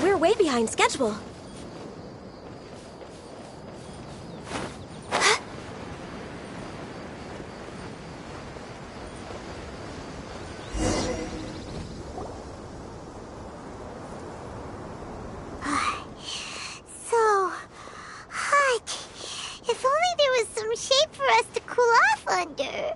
We're way behind schedule. So hot. If only there was some shape for us to cool off under.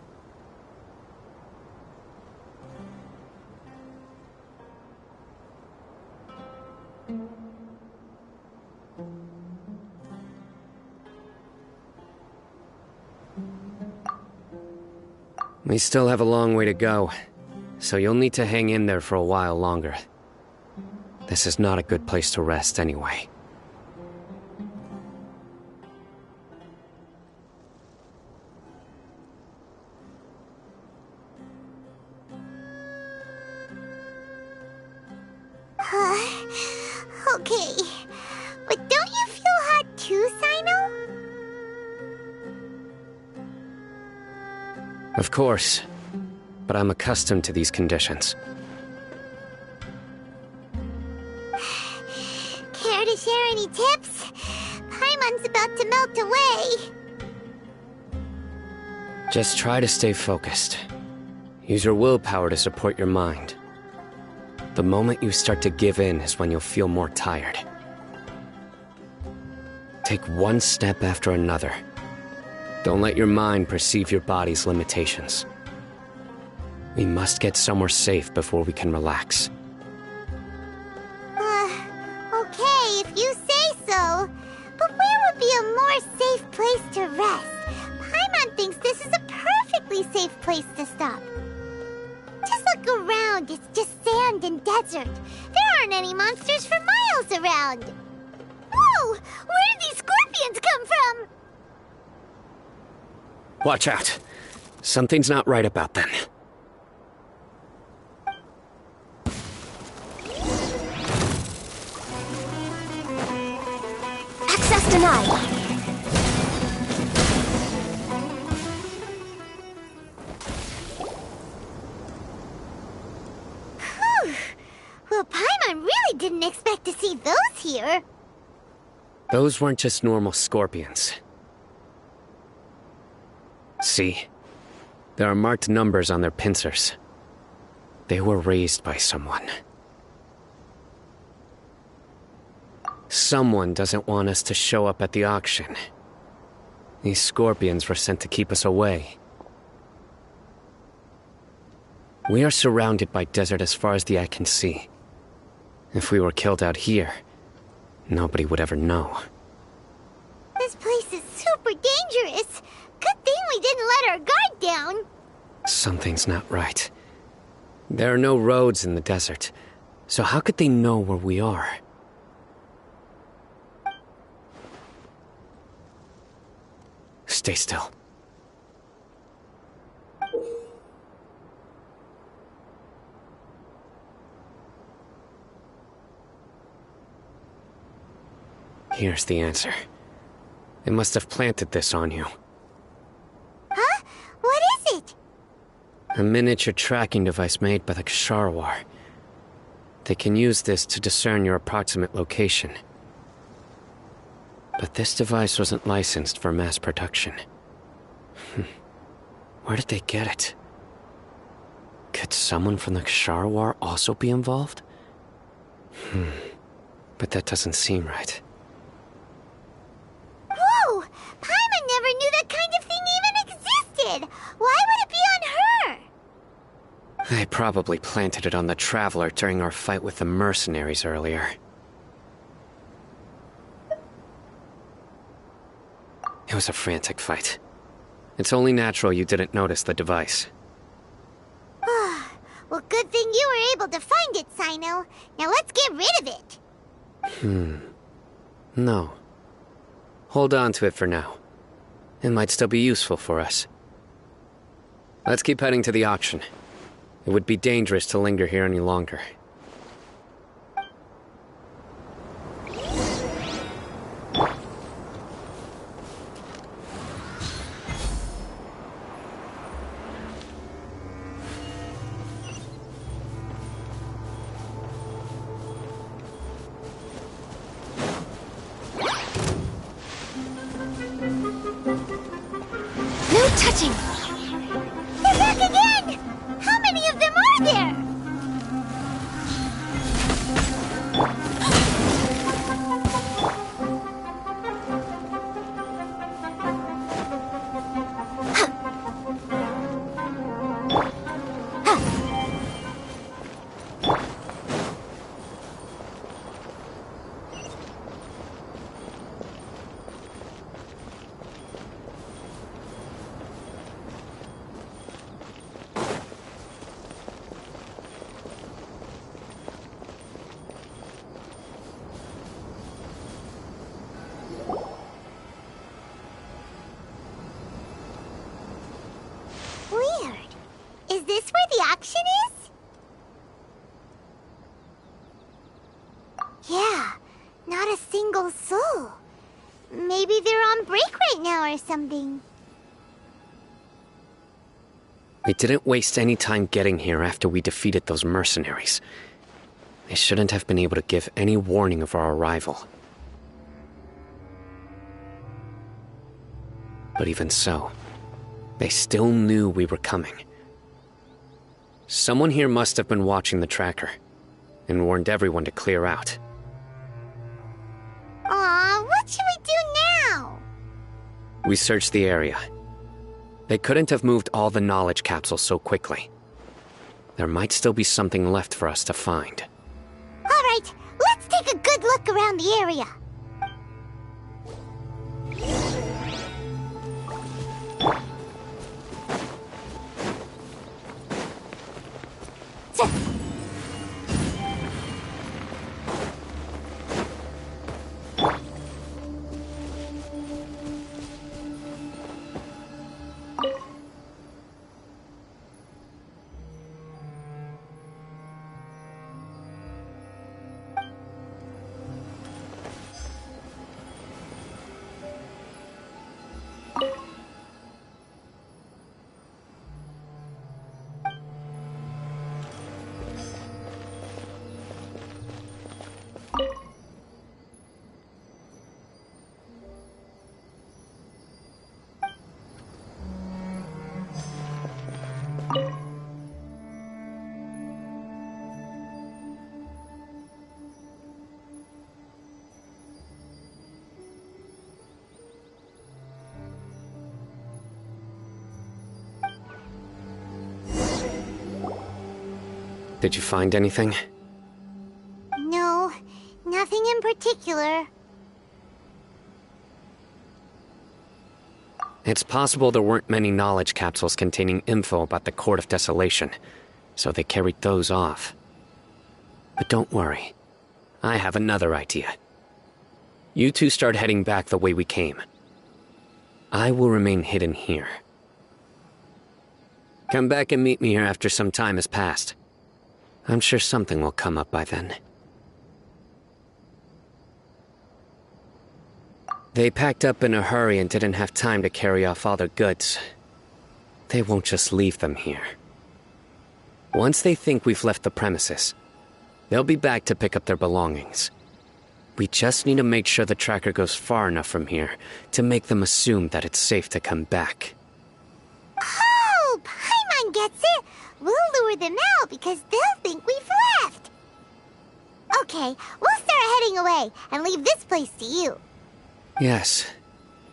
We still have a long way to go, so you'll need to hang in there for a while longer. This is not a good place to rest anyway. Okay. But don't you feel hot too, Cyno? Of course, but I'm accustomed to these conditions. Care to share any tips? Paimon's about to melt away. Just try to stay focused. Use your willpower to support your mind. The moment you start to give in is when you'll feel more tired. Take one step after another. Don't let your mind perceive your body's limitations. We must get somewhere safe before we can relax. Okay, if you say so. But where would be a more safe place to rest? Paimon thinks this is a perfectly safe place to stop. Just look around, it's just sand and desert. There aren't any monsters for miles around. Whoa! Where did these scorpions come from? Watch out. Something's not right about them. Access denied. Whew. Well, Paimon really didn't expect to see those here. Those weren't just normal scorpions. See? There are marked numbers on their pincers. They were raised by someone. Someone doesn't want us to show up at the auction. These scorpions were sent to keep us away. We are surrounded by desert as far as the eye can see. If we were killed out here, nobody would ever know. This place is super dangerous. Good thing we didn't let our guard down. Something's not right. There are no roads in the desert, so how could they know where we are? Stay still. Here's the answer. They must have planted this on you. Huh? What is it? A miniature tracking device made by the Ksharawar. They can use this to discern your approximate location. But this device wasn't licensed for mass production. Where did they get it? Could someone from the Ksharawar also be involved? But that doesn't seem right. Whoa! Paimon never knew that kind of thing even existed! Why would it be on her? They probably planted it on the Traveler during our fight with the mercenaries earlier. It was a frantic fight. It's only natural you didn't notice the device. Well, good thing you were able to find it, Cyno. Now let's get rid of it. No. Hold on to it for now. It might still be useful for us. Let's keep heading to the auction. It would be dangerous to linger here any longer. No touching! They're back again! How many of them are there? Weird. Is this where the auction is? Yeah, not a single soul. Maybe they're on break right now or something. We didn't waste any time getting here after we defeated those mercenaries. They shouldn't have been able to give any warning of our arrival. But even so, they still knew we were coming. Someone here must have been watching the tracker and warned everyone to clear out. Aw, what should we do now? We searched the area. They couldn't have moved all the knowledge capsules so quickly. There might still be something left for us to find. All right, let's take a good look around the area. Did you find anything? No, nothing in particular. It's possible there weren't many knowledge capsules containing info about the Court of Desolation, so they carried those off. But don't worry. I have another idea. You two start heading back the way we came. I will remain hidden here. Come back and meet me here after some time has passed. I'm sure something will come up by then. They packed up in a hurry and didn't have time to carry off all their goods. They won't just leave them here. Once they think we've left the premises, they'll be back to pick up their belongings. We just need to make sure the tracker goes far enough from here to make them assume that it's safe to come back. Oh, Paimon gets it. We'll lure them out because they'll think we've left. Okay, we'll start heading away and leave this place to you. Yes,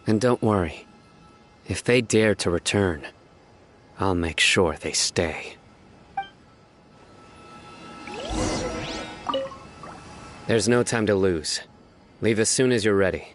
and don't worry. If they dare to return, I'll make sure they stay. There's no time to lose. Leave as soon as you're ready.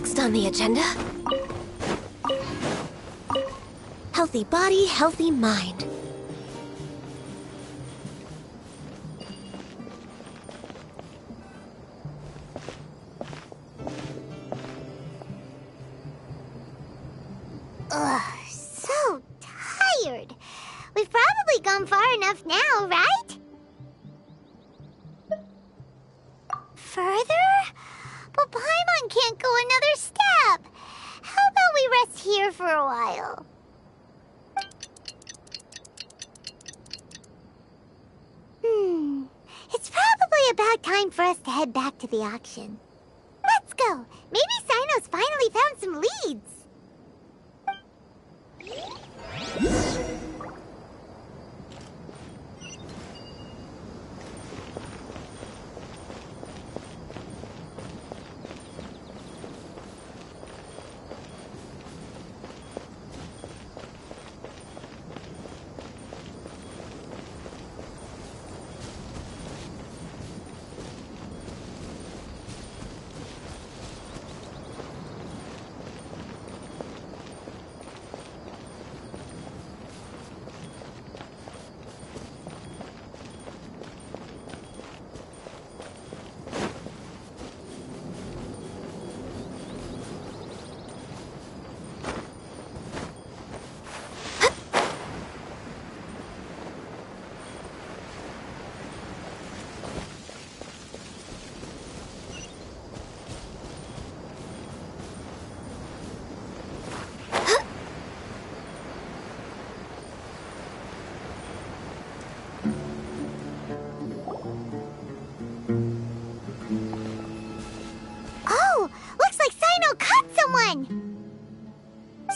Next on the agenda... healthy body, healthy mind. Ugh, so tired. We've probably gone far enough now, right? Further? But Paimon can't go another step. How about we rest here for a while? It's probably about time for us to head back to the auction. Let's go. Maybe Cyno's finally found some leads.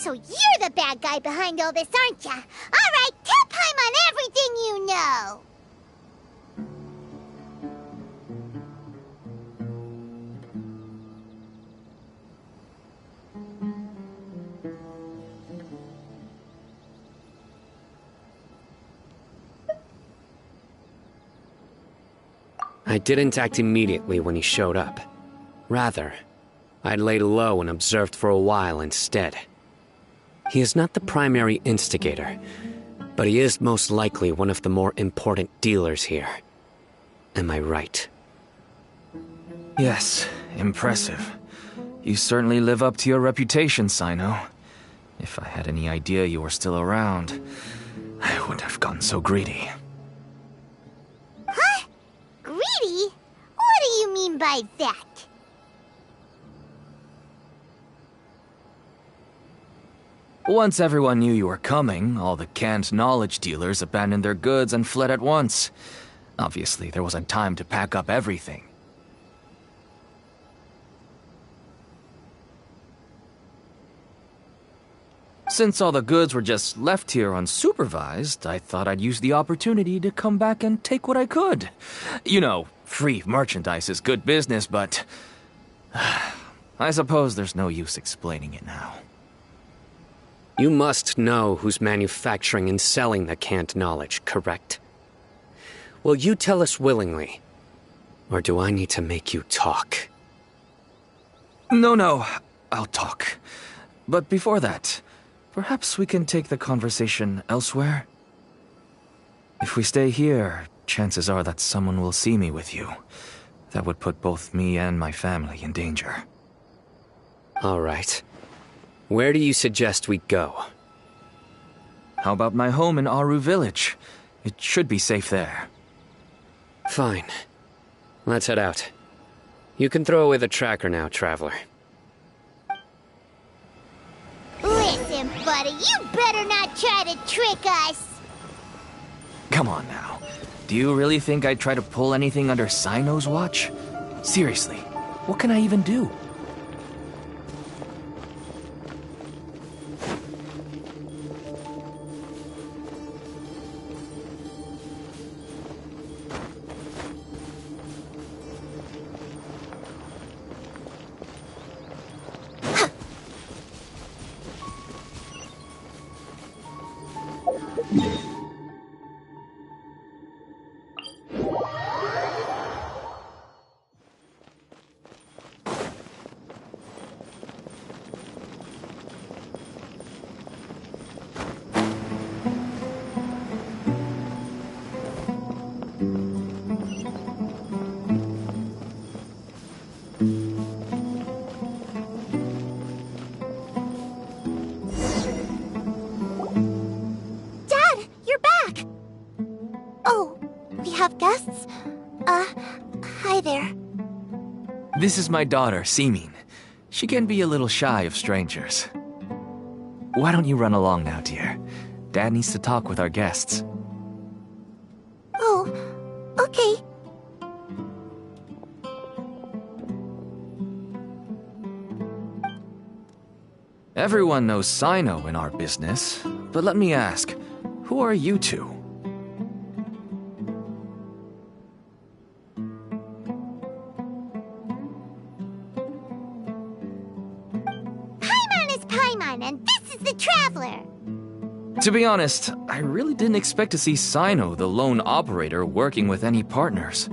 So you're the bad guy behind all this, aren't ya? All right, tell Paimon everything you know. I didn't act immediately when he showed up. Rather, I laid low and observed for a while instead. He is not the primary instigator, but he is most likely one of the more important dealers here. Am I right? Yes, impressive. You certainly live up to your reputation, Cyno. If I had any idea you were still around, I wouldn't have gotten so greedy. Huh? Greedy? What do you mean by that? Once everyone knew you were coming, all the canned knowledge dealers abandoned their goods and fled at once. Obviously, there wasn't time to pack up everything. Since all the goods were just left here unsupervised, I thought I'd use the opportunity to come back and take what I could. You know, free merchandise is good business, but... I suppose there's no use explaining it now. You must know who's manufacturing and selling the canned knowledge, correct? Will you tell us willingly? Or do I need to make you talk? No, I'll talk. But before that, perhaps we can take the conversation elsewhere? If we stay here, chances are that someone will see me with you. That would put both me and my family in danger. All right. Where do you suggest we go? How about my home in Aru Village? It should be safe there. Fine. Let's head out. You can throw away the tracker now, Traveler. Listen, buddy, you better not try to trick us! Come on now. Do you really think I'd try to pull anything under Cyno's watch? Seriously, what can I even do? guests. Hi there. This is my daughter, Simin. She can be a little shy of strangers. Why don't you run along now, dear? Dad needs to talk with our guests. Oh, okay. Everyone knows Cyno in our business, but let me ask, who are you two? Paimon is Paimon, and this is the Traveler. To be honest, I really didn't expect to see Cyno, the lone operator, working with any partners.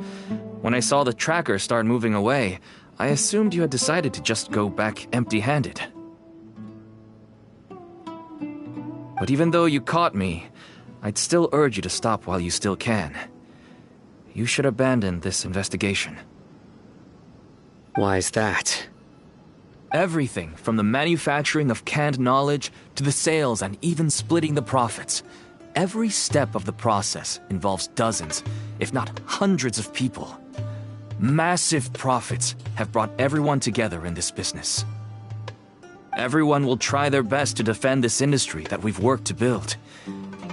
When I saw the tracker start moving away, I assumed you had decided to just go back empty-handed. But even though you caught me, I'd still urge you to stop while you still can. You should abandon this investigation. Why is that? Everything from the manufacturing of canned knowledge to the sales and even splitting the profits. Every step of the process involves dozens, if not hundreds of people. Massive profits have brought everyone together in this business. Everyone will try their best to defend this industry that we've worked to build.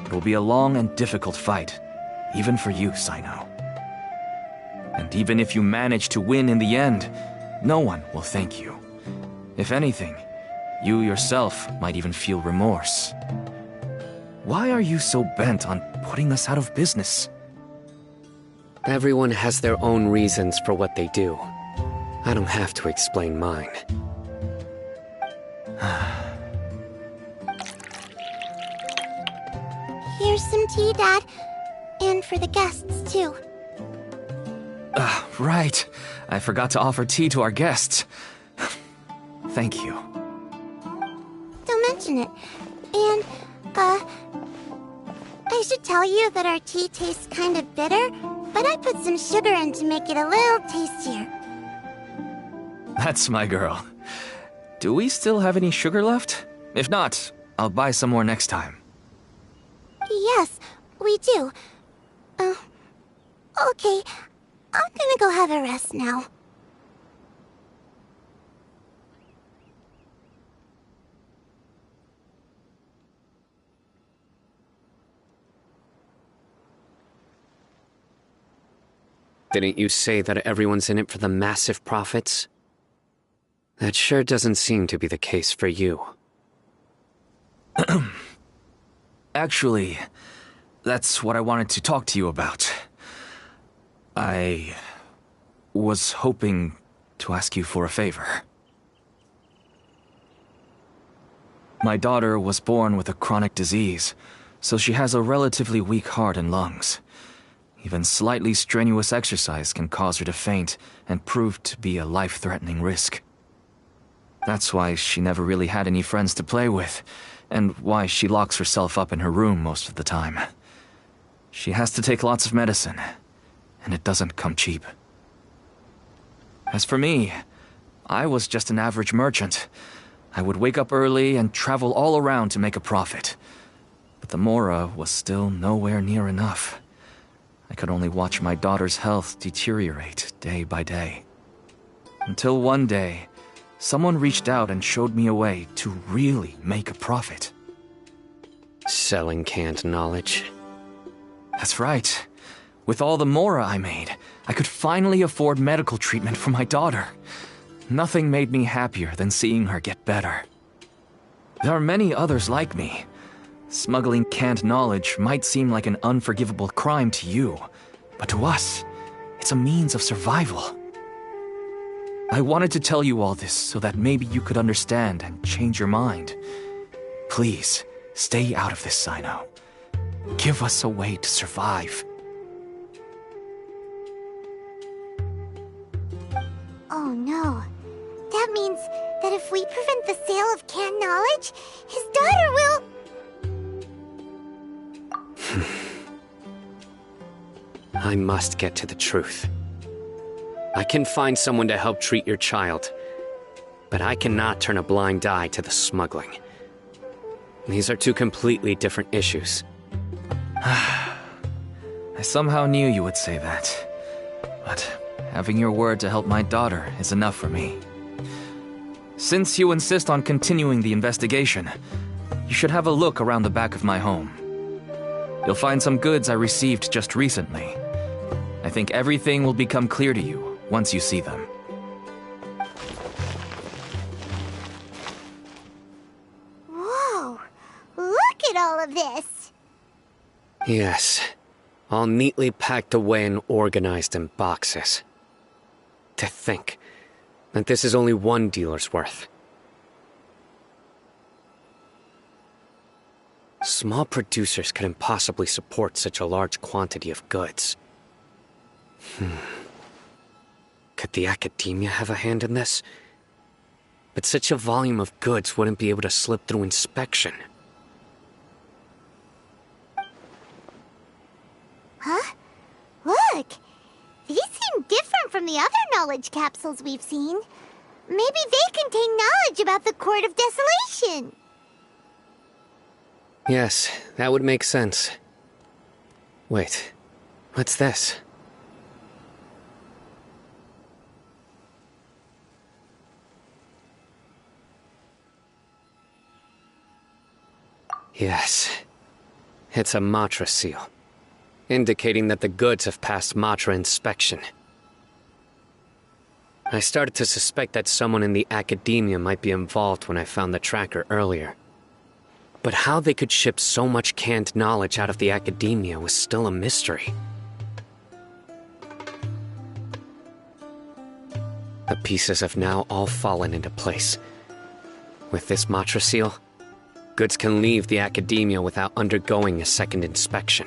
It will be a long and difficult fight, even for you, Cyno. And even if you manage to win in the end, no one will thank you. If anything, you yourself might even feel remorse. Why are you so bent on putting us out of business? Everyone has their own reasons for what they do. I don't have to explain mine. Here's some tea, Dad. And for the guests, too. Right. I forgot to offer tea to our guests. Thank you. Don't mention it. And, I should tell you that our tea tastes kind of bitter, but I put some sugar in to make it a little tastier. That's my girl. Do we still have any sugar left? If not, I'll buy some more next time. Yes, we do. Okay. I'm gonna go have a rest now. Didn't you say that everyone's in it for the massive profits? That sure doesn't seem to be the case for you. Actually, that's what I wanted to talk to you about. I was hoping to ask you for a favor. My daughter was born with a chronic disease, so she has a relatively weak heart and lungs. Even slightly strenuous exercise can cause her to faint and prove to be a life-threatening risk. That's why she never really had any friends to play with, and why she locks herself up in her room most of the time. She has to take lots of medicine, and it doesn't come cheap. As for me, I was just an average merchant. I would wake up early and travel all around to make a profit. But the Mora was still nowhere near enough. I could only watch my daughter's health deteriorate day by day. Until one day, someone reached out and showed me a way to really make a profit. Selling canned knowledge. That's right. With all the Mora I made, I could finally afford medical treatment for my daughter. Nothing made me happier than seeing her get better. There are many others like me. Smuggling canned knowledge might seem like an unforgivable crime to you, but to us, it's a means of survival. I wanted to tell you all this so that maybe you could understand and change your mind. Please, stay out of this, Cyno. Give us a way to survive. Oh no. That means that if we prevent the sale of canned knowledge, his daughter will... I must get to the truth. I can find someone to help treat your child, but I cannot turn a blind eye to the smuggling. These are two completely different issues. I somehow knew you would say that. But having your word to help my daughter is enough for me. Since you insist on continuing the investigation, you should have a look around the back of my home. You'll find some goods I received just recently. I think everything will become clear to you once you see them. Whoa! Look at all of this! Yes. All neatly packed away and organized in boxes. To think that this is only one dealer's worth. Small producers couldn't possibly support such a large quantity of goods. Could the academia have a hand in this? But such a volume of goods wouldn't be able to slip through inspection. Huh? Look! These seem different from the other knowledge capsules we've seen. Maybe they contain knowledge about the Court of Desolation. Yes, that would make sense. Wait, what's this? Yes, it's a Matra seal, indicating that the goods have passed Matra inspection. I started to suspect that someone in the academia might be involved when I found the tracker earlier. But how they could ship so much canned knowledge out of the academia was still a mystery. The pieces have now all fallen into place. With this Matra seal, goods can leave the academia without undergoing a second inspection.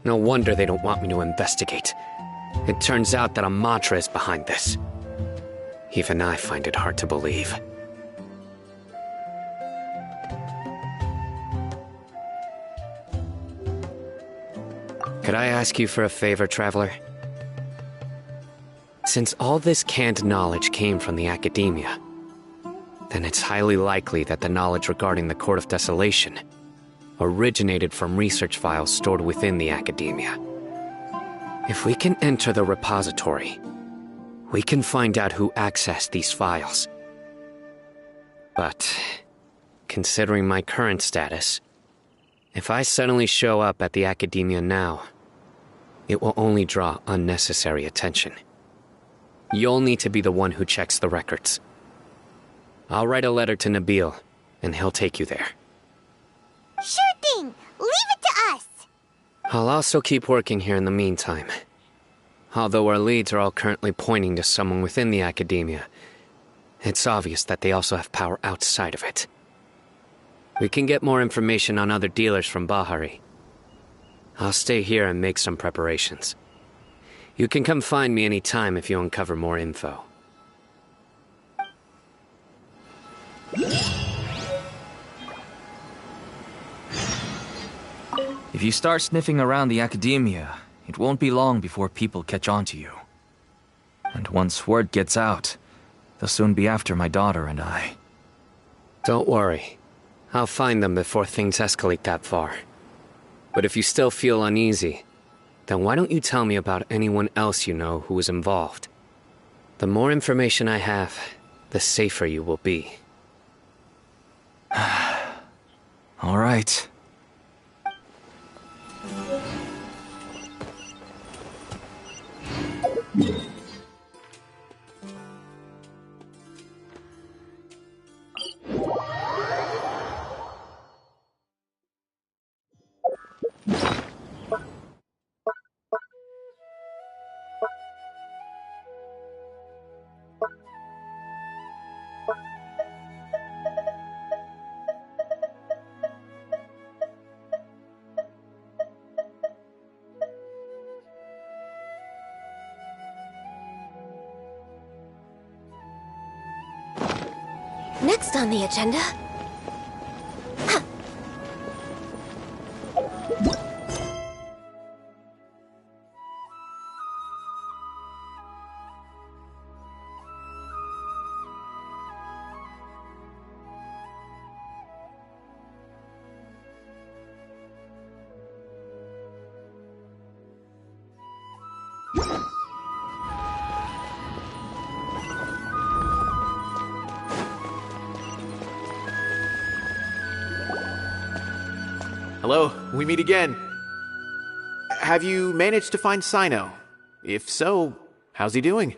No wonder they don't want me to investigate. It turns out that a Matra is behind this. Even I find it hard to believe. Could I ask you for a favor, Traveler? Since all this canned knowledge came from the academia, then it's highly likely that the knowledge regarding the Court of Desolation originated from research files stored within the academia. If we can enter the repository, we can find out who accessed these files. But, considering my current status, if I suddenly show up at the academia now, it will only draw unnecessary attention. You'll need to be the one who checks the records. I'll write a letter to Nabil, and he'll take you there. Sure thing! Leave it to us! I'll also keep working here in the meantime. Although our leads are all currently pointing to someone within the academia, it's obvious that they also have power outside of it. We can get more information on other dealers from Bahari. I'll stay here and make some preparations. You can come find me anytime if you uncover more info. If you start sniffing around the academia, it won't be long before people catch on to you. And once word gets out, they'll soon be after my daughter and I. Don't worry. I'll find them before things escalate that far. But if you still feel uneasy, then why don't you tell me about anyone else you know who was involved? The more information I have, the safer you will be. All right. Next on the agenda... Hello, we meet again. Have you managed to find Cyno? If so, how's he doing?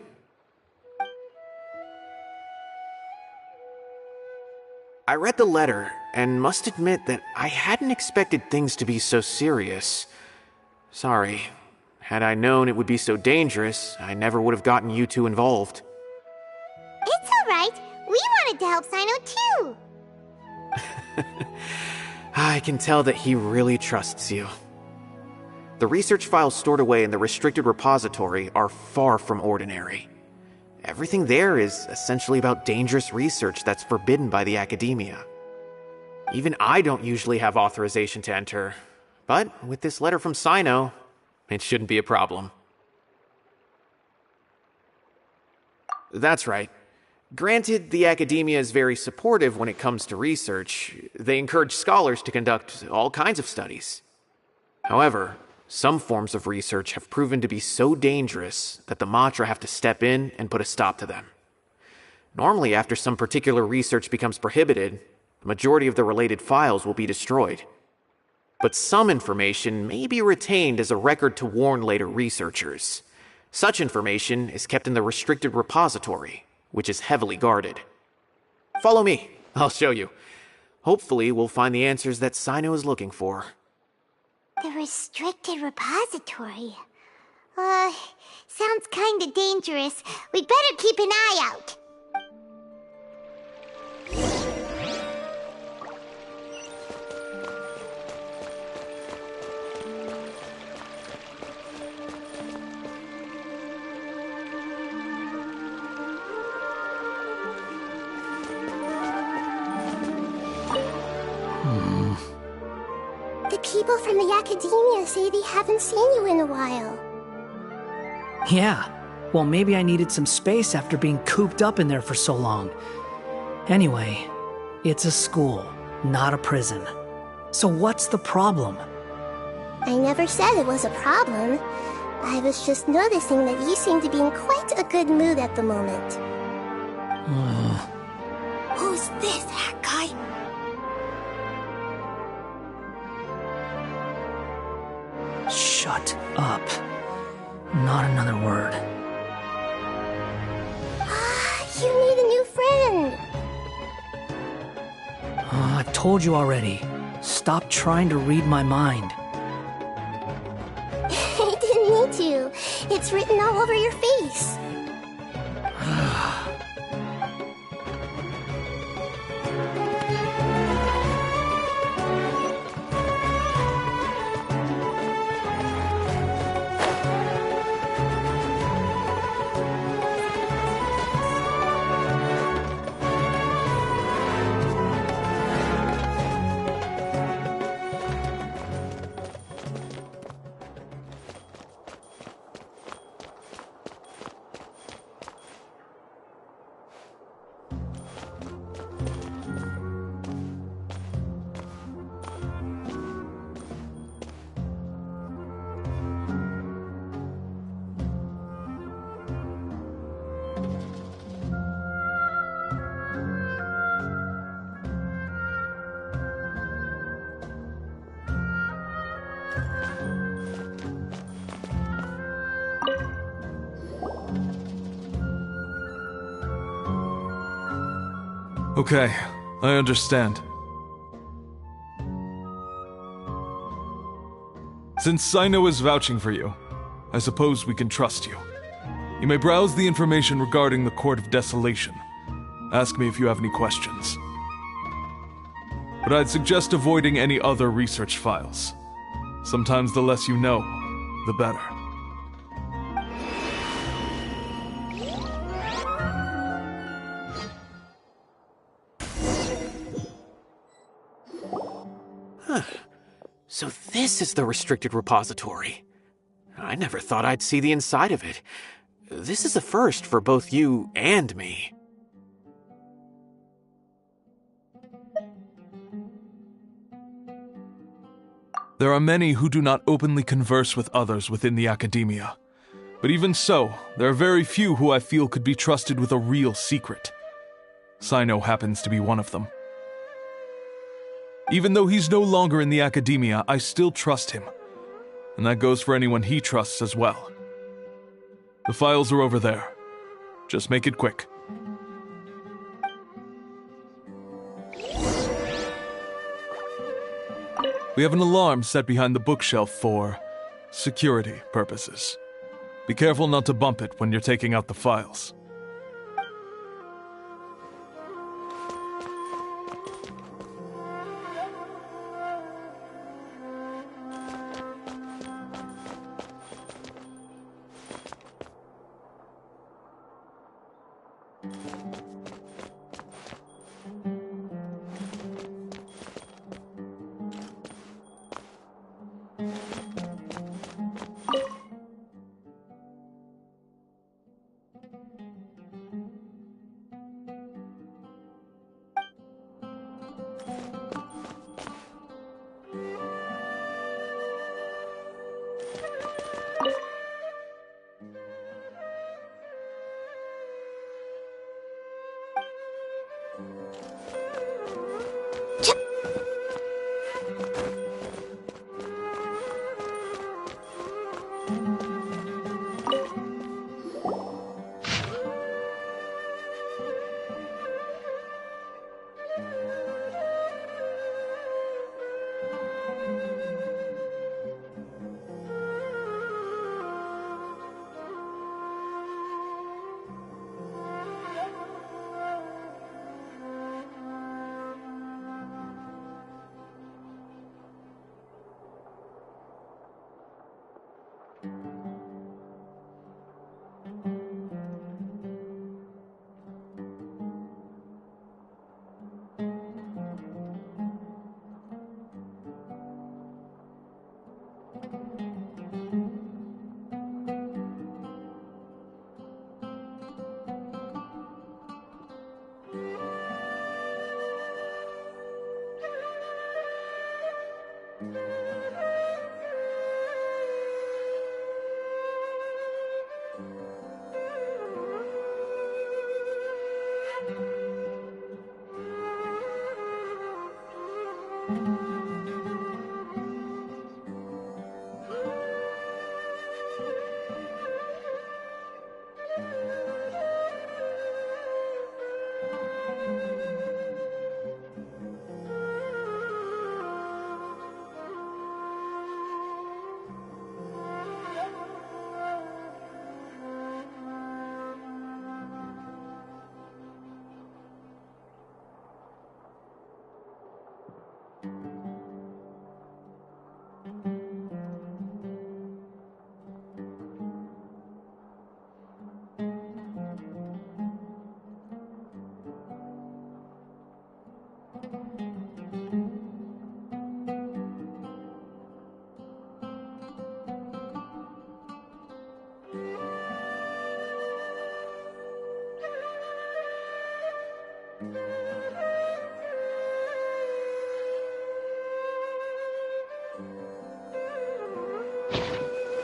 I read the letter, and must admit that I hadn't expected things to be so serious. Sorry. Had I known it would be so dangerous, I never would have gotten you two involved. It's alright. We wanted to help Cyno too. I can tell that he really trusts you. The research files stored away in the restricted repository are far from ordinary. Everything there is essentially about dangerous research that's forbidden by the academia. Even I don't usually have authorization to enter, but with this letter from Cyno, it shouldn't be a problem. That's right. Granted, the academia is very supportive when it comes to research. They encourage scholars to conduct all kinds of studies. However, some forms of research have proven to be so dangerous that the Matra have to step in and put a stop to them. Normally, after some particular research becomes prohibited, the majority of the related files will be destroyed. But some information may be retained as a record to warn later researchers. Such information is kept in the restricted repository, which is heavily guarded. Follow me, I'll show you. Hopefully, we'll find the answers that Cyno is looking for. The restricted repository. Sounds kinda dangerous. We'd better keep an eye out. The people from the academia say they haven't seen you in a while. Yeah, well, maybe I needed some space after being cooped up in there for so long. Anyway, it's a school, not a prison. So what's the problem? I never said it was a problem. I was just noticing that you seem to be in quite a good mood at the moment. Who's this, hat guy? Shut up. Not another word. You need a new friend. I told you already. Stop trying to read my mind. I didn't need to. It's written all over your face. Okay, I understand. Since Cyno is vouching for you, I suppose we can trust you. You may browse the information regarding the Court of Desolation. Ask me if you have any questions. But I'd suggest avoiding any other research files. Sometimes the less you know, the better. So this is the restricted repository. I never thought I'd see the inside of it. This is a first for both you and me. There are many who do not openly converse with others within the academia. But even so, there are very few who I feel could be trusted with a real secret. Cyno happens to be one of them. Even though he's no longer in the academia, I still trust him. And that goes for anyone he trusts as well. The files are over there. Just make it quick. We have an alarm set behind the bookshelf for security purposes. Be careful not to bump it when you're taking out the files.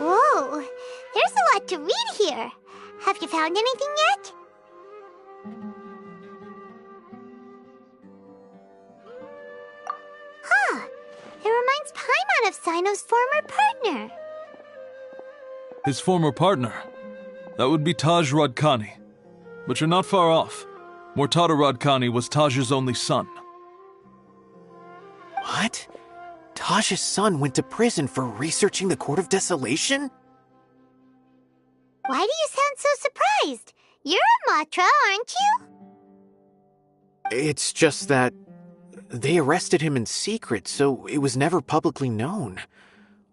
Whoa, there's a lot to read here. Have you found anything yet? Huh, it reminds Paimon of Cyno's former partner. His former partner? That would be Taj Radkani. But you're not far off. Mortada Radkani was Taj's only son. What? Taj's son went to prison for researching the Court of Desolation? Why do you sound so surprised? You're a Matra, aren't you? It's just that they arrested him in secret, so it was never publicly known.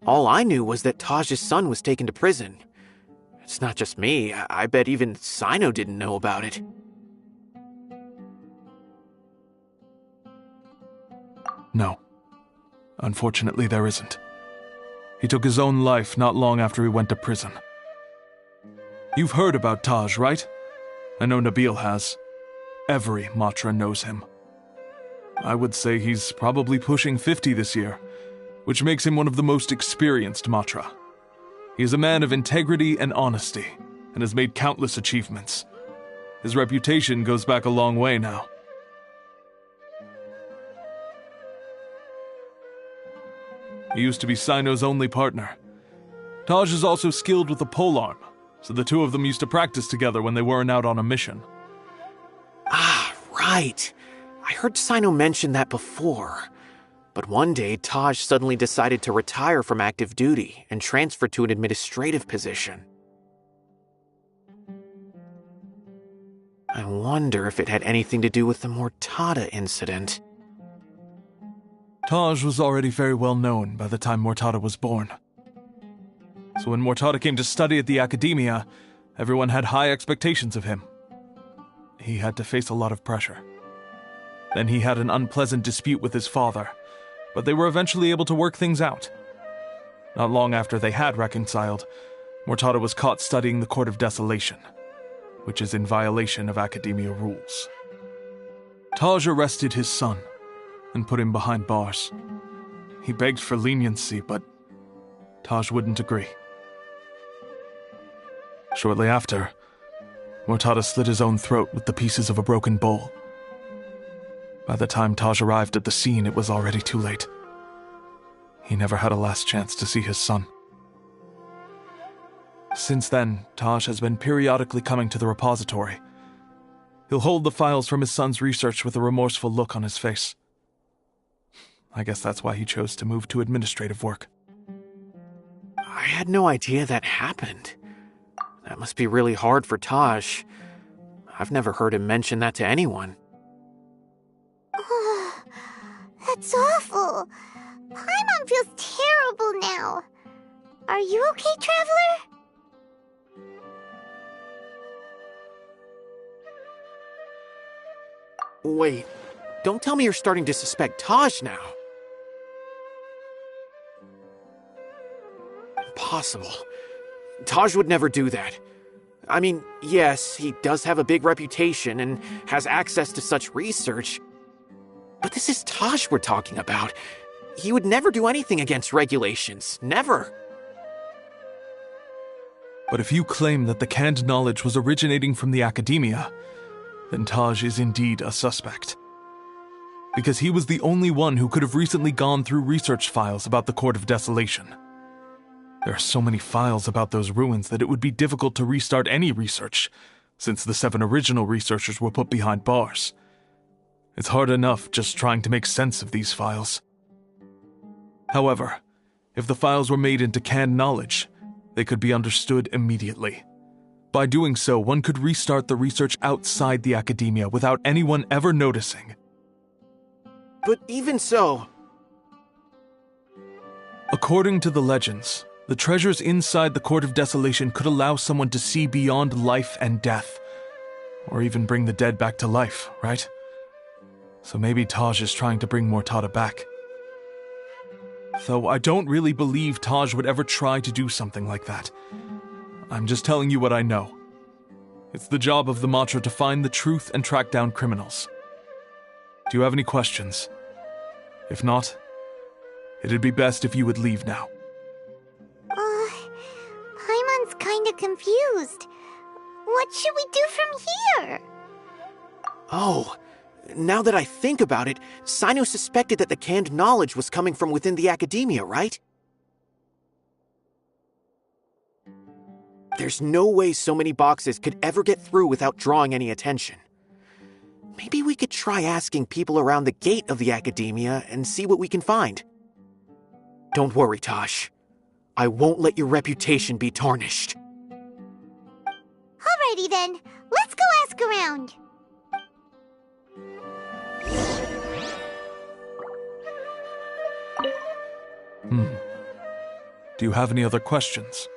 All I knew was that Taj's son was taken to prison. It's not just me. I bet even Cyno didn't know about it. No. Unfortunately, there isn't. He took his own life not long after he went to prison. You've heard about Taj, right? I know Nabil has. Every Matra knows him. I would say he's probably pushing 50 this year, which makes him one of the most experienced Matra. He is a man of integrity and honesty, and has made countless achievements. His reputation goes back a long way now. He used to be Cyno's only partner. Taj is also skilled with the polearm, so the two of them used to practice together when they weren't out on a mission. Ah, right. I heard Cyno mention that before. But one day, Taj suddenly decided to retire from active duty and transfer to an administrative position. I wonder if it had anything to do with the Mortada incident. Taj was already very well known by the time Mortada was born. So when Mortada came to study at the academia, everyone had high expectations of him. He had to face a lot of pressure. Then he had an unpleasant dispute with his father, but they were eventually able to work things out. Not long after they had reconciled, Mortada was caught studying the Court of Desolation, which is in violation of academia rules. Taj arrested his son and put him behind bars. He begged for leniency, but Taj wouldn't agree. Shortly after, Mortada slit his own throat with the pieces of a broken bowl. By the time Taj arrived at the scene, it was already too late. He never had a last chance to see his son. Since then, Taj has been periodically coming to the repository. He'll hold the files from his son's research with a remorseful look on his face. I guess that's why he chose to move to administrative work. I had no idea that happened. That must be really hard for Taj. I've never heard him mention that to anyone. Oh, that's awful. Paimon feels terrible now. Are you okay, Traveler? Wait, don't tell me you're starting to suspect Taj now. Impossible. Taj would never do that. I mean, yes, he does have a big reputation and has access to such research. But this is Taj we're talking about. He would never do anything against regulations. Never. But if you claim that the canned knowledge was originating from the academia, then Taj is indeed a suspect. Because he was the only one who could have recently gone through research files about the Court of Desolation. There are so many files about those ruins that it would be difficult to restart any research, since the 7 original researchers were put behind bars. It's hard enough just trying to make sense of these files. However, if the files were made into canned knowledge, they could be understood immediately. By doing so, one could restart the research outside the academia without anyone ever noticing. But even so... According to the legends, the treasures inside the Court of Desolation could allow someone to see beyond life and death, or even bring the dead back to life, right? So maybe Taj is trying to bring Mortada back. Though I don't really believe Taj would ever try to do something like that. I'm just telling you what I know. It's the job of the Matra to find the truth and track down criminals. Do you have any questions? If not, it'd be best if you would leave now. Paimon's kinda confused. What should we do from here? Oh, now that I think about it, Cyno suspected that the canned knowledge was coming from within the academia, right? There's no way so many boxes could ever get through without drawing any attention. Maybe we could try asking people around the gate of the academia and see what we can find. Don't worry, Taj. I won't let your reputation be tarnished. Alrighty then, let's go ask around. Do you have any other questions?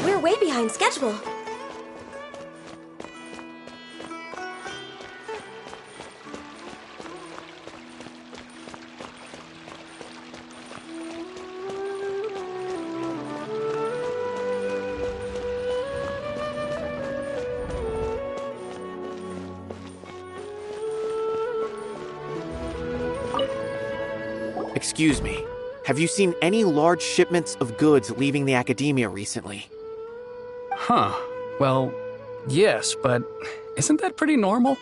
We're way behind schedule. Excuse me, have you seen any large shipments of goods leaving the academia recently? Huh. Well, yes, but isn't that pretty normal?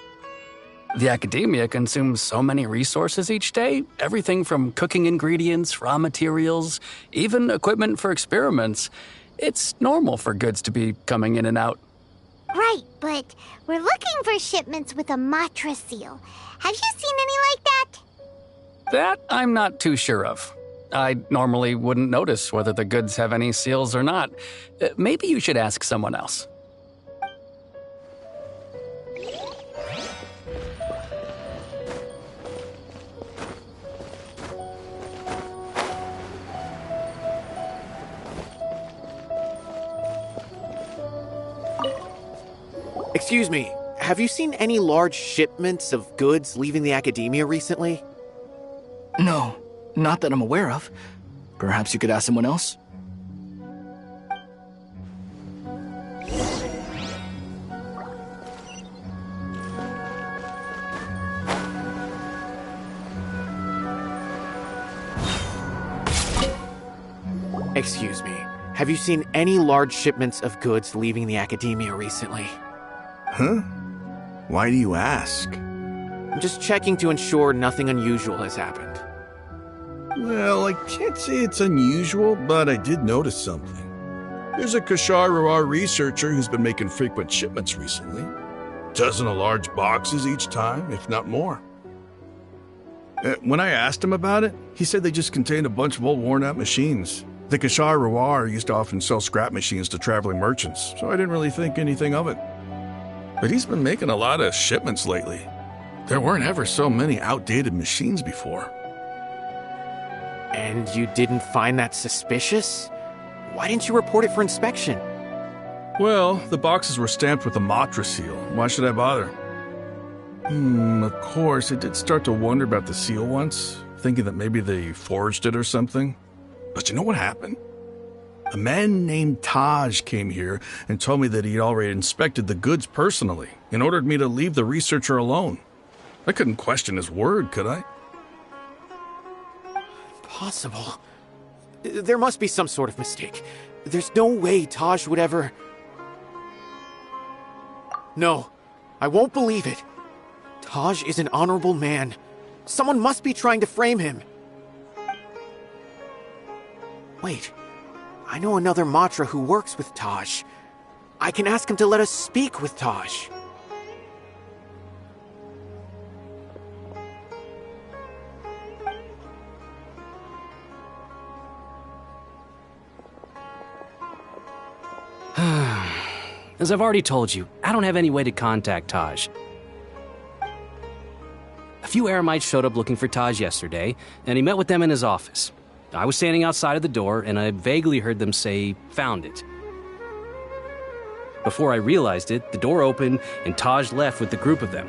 The academia consumes so many resources each day, everything from cooking ingredients, raw materials, even equipment for experiments. It's normal for goods to be coming in and out. Right, but we're looking for shipments with a Matra seal. Have you seen any like that? That I'm not too sure of. I normally wouldn't notice whether the goods have any seals or not. Maybe you should ask someone else. Excuse me, have you seen any large shipments of goods leaving the academia recently? No, not that I'm aware of. Perhaps you could ask someone else? Excuse me, have you seen any large shipments of goods leaving the academia recently? Huh? Why do you ask? I'm just checking to ensure nothing unusual has happened. Well, I can't say it's unusual, but I did notice something. There's a Kashar researcher who's been making frequent shipments recently. Dozen of large boxes each time, if not more. When I asked him about it, he said they just contained a bunch of old worn-out machines. The Kashar used to often sell scrap machines to traveling merchants, so I didn't really think anything of it. But he's been making a lot of shipments lately. There weren't ever so many outdated machines before. And you didn't find that suspicious? Why didn't you report it for inspection? Well, the boxes were stamped with a Matra seal. Why should I bother? Of course, I did start to wonder about the seal once, thinking that maybe they forged it or something. But you know what happened? A man named Taj came here and told me that he'd already inspected the goods personally and ordered me to leave the researcher alone. I couldn't question his word, could I? Impossible. There must be some sort of mistake. There's no way Taj would ever... No, I won't believe it. Taj is an honorable man. Someone must be trying to frame him. Wait, I know another Matra who works with Taj. I can ask him to let us speak with Taj. As I've already told you, I don't have any way to contact Taj. A few Eremites showed up looking for Taj yesterday, and he met with them in his office. I was standing outside of the door, and I vaguely heard them say, "Found it." Before I realized it, the door opened, and Taj left with the group of them.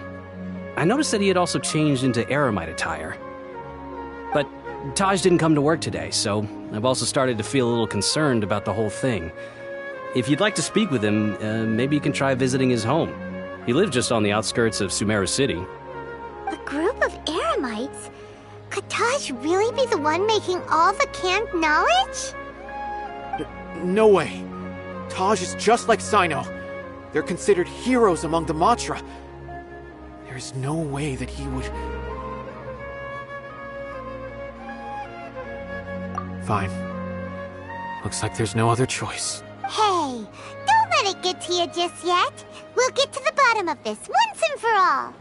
I noticed that he had also changed into Eremite attire. But Taj didn't come to work today, so I've also started to feel a little concerned about the whole thing. If you'd like to speak with him, maybe you can try visiting his home. He lives just on the outskirts of Sumeru City. A group of Eremites? Could Taj really be the one making all the canned knowledge? No way. Taj is just like Cyno. They're considered heroes among the Matra. There's no way that he would... Fine. Looks like there's no other choice. Hey, don't let it get to you just yet. We'll get to the bottom of this once and for all.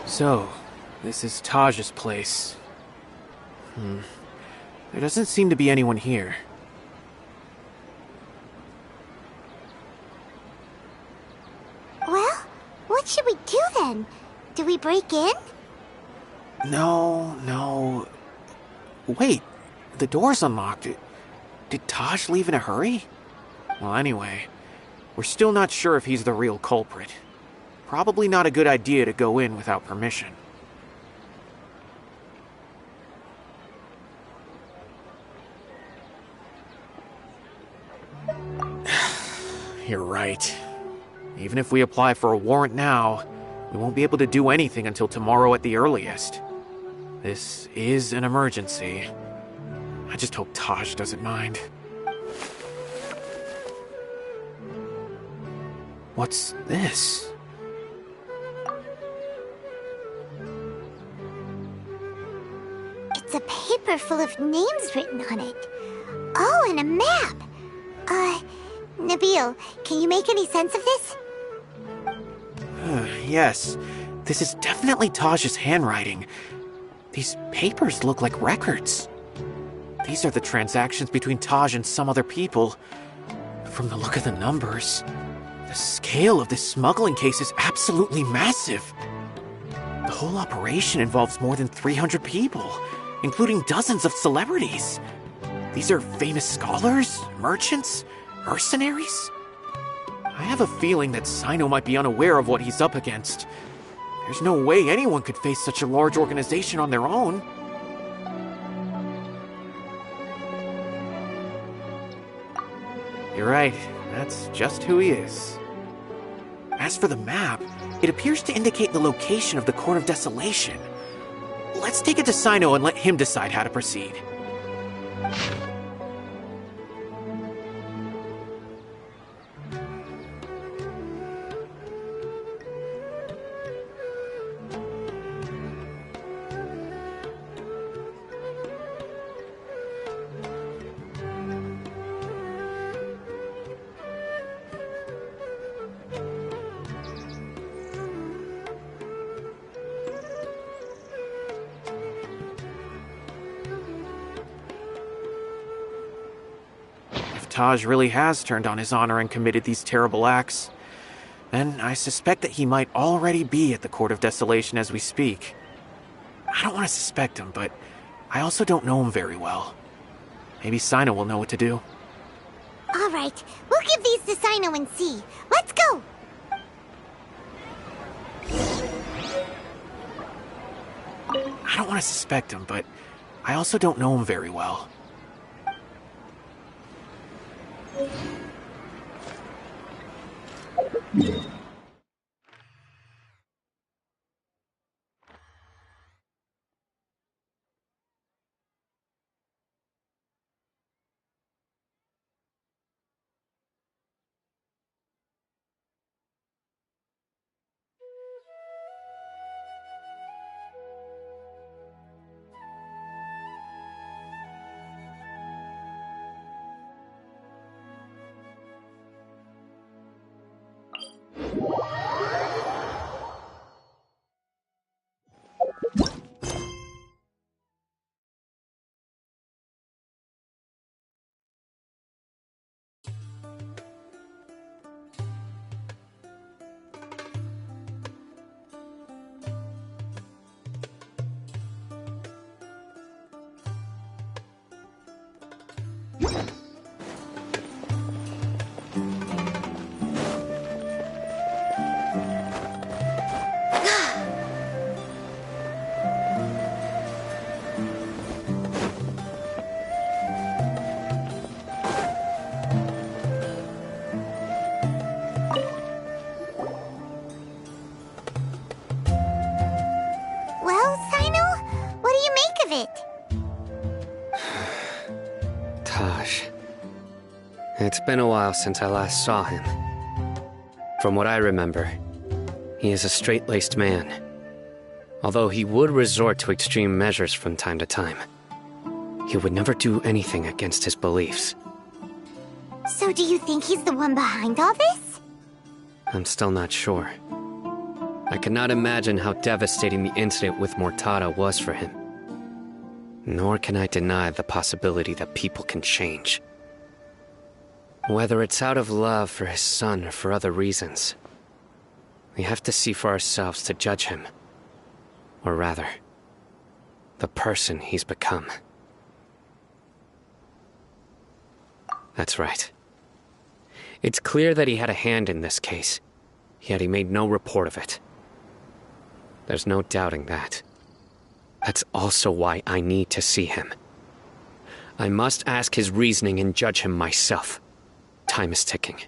So, this is Taj's place. There doesn't seem to be anyone here. Well, should we do then? Do we break in? No. Wait, the door's unlocked. Did Taj leave in a hurry? Well, anyway, we're still not sure if he's the real culprit. Probably not a good idea to go in without permission. You're right. Even if we apply for a warrant now, we won't be able to do anything until tomorrow at the earliest. This is an emergency. I just hope Taj doesn't mind. What's this? It's a paper full of names written on it. Oh, and a map. Nabil, can you make any sense of this? Yes, this is definitely Taj's handwriting. These papers look like records. These are the transactions between Taj and some other people. From the look of the numbers, the scale of this smuggling case is absolutely massive. The whole operation involves more than 300 people, including dozens of celebrities. These are famous scholars, merchants, mercenaries. I have a feeling that Cyno might be unaware of what he's up against. There's no way anyone could face such a large organization on their own. You're right, that's just who he is. As for the map, it appears to indicate the location of the Court of Desolation. Let's take it to Cyno and let him decide how to proceed. Taj really has turned on his honor and committed these terrible acts, then I suspect that he might already be at the Court of Desolation as we speak. I don't want to suspect him, but I also don't know him very well. Maybe Cyno will know what to do. All right, we'll give these to Cyno and see. Let's go! I don't want to suspect him, but I also don't know him very well. Well, Cyno, what do you make of it? Taj. It's been a while since I last saw him. From what I remember, he is a straight-laced man. Although he would resort to extreme measures from time to time, he would never do anything against his beliefs. So do you think he's the one behind all this? I'm still not sure. I cannot imagine how devastating the incident with Mortada was for him. Nor can I deny the possibility that people can change. Whether it's out of love for his son or for other reasons, We have to see for ourselves to judge him. Or rather, the person he's become. That's right. It's clear that he had a hand in this case, yet he made no report of it. There's no doubting that. That's also why I need to see him. I must ask his reasoning and judge him myself. Time is ticking.